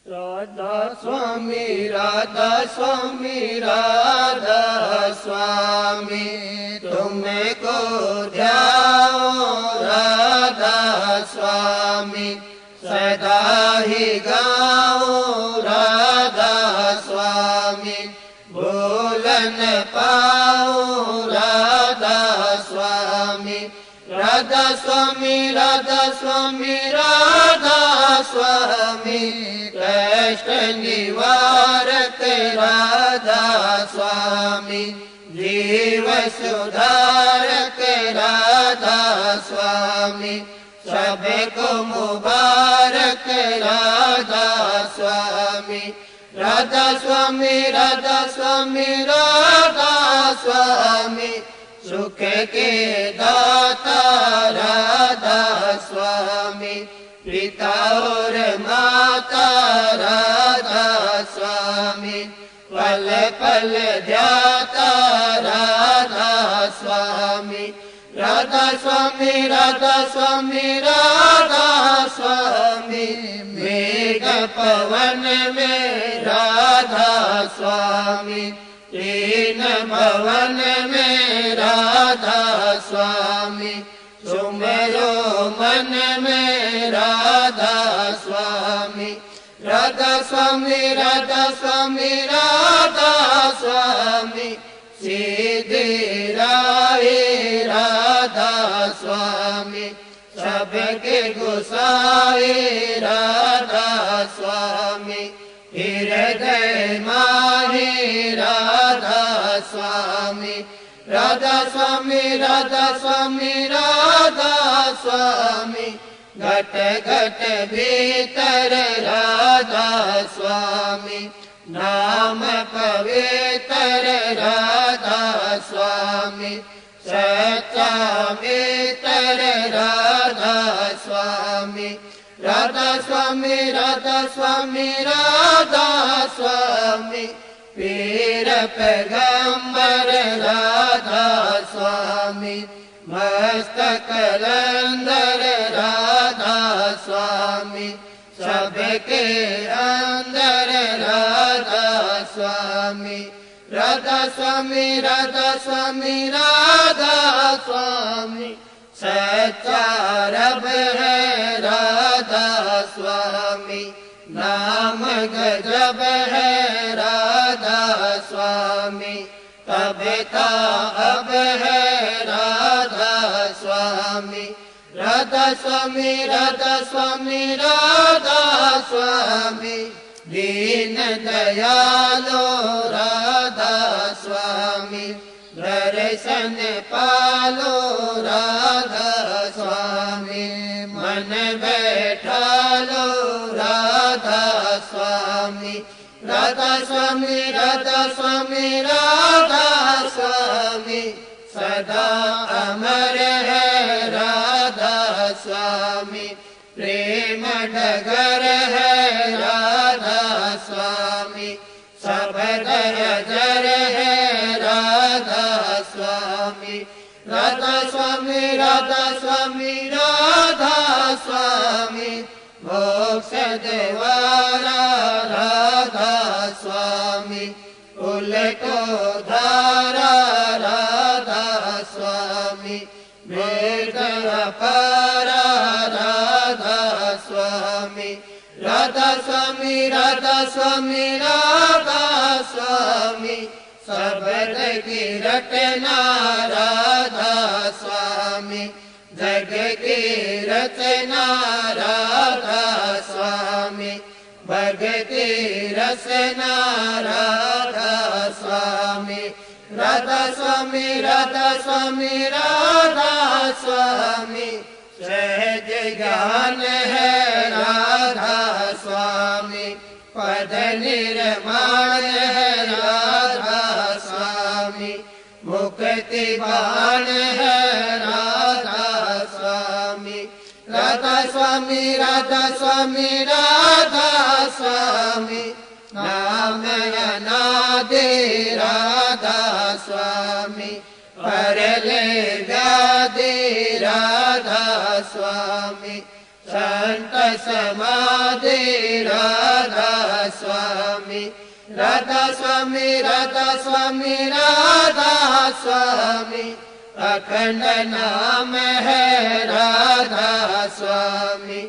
राधा स्वामी राधा स्वामी राधा स्वामी तुमको ध्याओ राधा स्वामी सदा ही गाओ राधा स्वामी भूल न पाओ राधा स्वामी राधा स्वामी राधा स्वामी राधा स्वामी कष्ट निवारक राधा स्वामी जीव सुधारक राधा स्वामी सबको मुबारक राधा स्वामी राधा स्वामी राधा स्वामी राधा स्वामी सुख के दाता राधा स्वामी पिता और माता राधा स्वामी पल पल ध्याता राधा स्वामी राधा स्वामी राधा स्वामी राधा स्वामी मेघ पवन में राधा स्वामी तीन भवन में राधा स्वामी सुमरो मन में राधा स्वामी राधा स्वामी राधा स्वामी राधा स्वामी सीधी राह राधा स्वामी सबके गुसाए राधा स्वामी हृदय माही राधा स्वामी राधा स्वामी राधा स्वामी राधा स्वामी घट घट भीतर राधा स्वामी नाम पवित्र राधा स्वामी सच्चा मित्र राधा स्वामी राधा स्वामी राधा स्वामी राधा स्वामी पीर पैगंबर राधा स्वामी मस्तक कलंदर राधा स्वामी सबके अंदर राधा स्वामी राधा स्वामी राधा स्वामी राधा स्वामी सच्चा रब है राधा स्वामी नाम गजब है राधा स्वामी कविता अब है राधा स्वामी राधा स्वामी राधा स्वामी राधा स्वामी दीन दयालो राधा स्वामी दर्शन पालो राधा स्वामी मन बैठालो राधा स्वामी राधा स्वामी राधा स्वामी राधा स्वामी सदा अमर है राधा स्वामी प्रेम डगर है राधा स्वामी सब दरजर है राधा स्वामी राधा स्वामी राधा स्वामी राधा स्वामी मोक्ष द्वारा राधा स्वामी कुल को धारा राधा स्वामी वेद पारा राधा स्वामी राधा स्वामी राधा स्वामी राधा स्वामी शब्द की रटना राधा स्वामी जग की रचना राधा स्वामी भगति रसना राधा स्वामी राधा स्वामी राधा स्वामी राधा स्वामी सहज ज्ञान है राधा स्वामी पद निर्माण है राधा स्वामी मुक्ति बाण है राधा स्वामी राधा स्वामी राधा स्वामी राधा स्वामी नाम अनादि राधा स्वामी परले व्याधि राधा स्वामी संत समाधि राधा स्वामी राधा स्वामी राधा स्वामी राधा स्वामी अखंड नाम है राधा स्वामी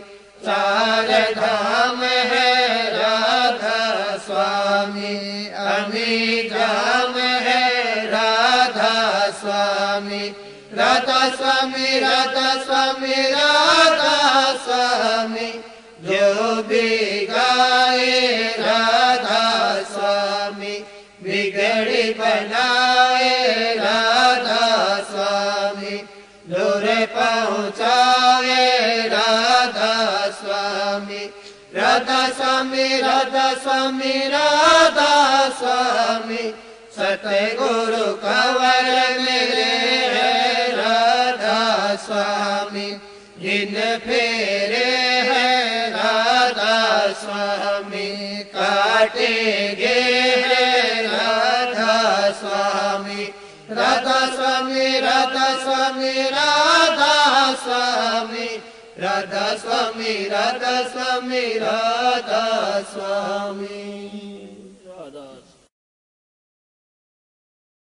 चार धाम है राधा स्वामी अमीजाम है राधा स्वामी राधा स्वामी राधा स्वामी राधा स्वामी जो भी गाए राधा स्वामी बिगड़ी बनाए राधा स्वामी दूर पहुँचाए राधा स्वामी राधा स्वामी राधा स्वामी राधा स्वामी सतगुरु कंवर मेरे है राधा स्वामी जिन फेरे है राधा स्वामी काटेगे है राधा स्वामी राधा स्वामी राधा स्वामी राधा स्वामी राधा स्वामी राधा स्वामी राधा स्वामी।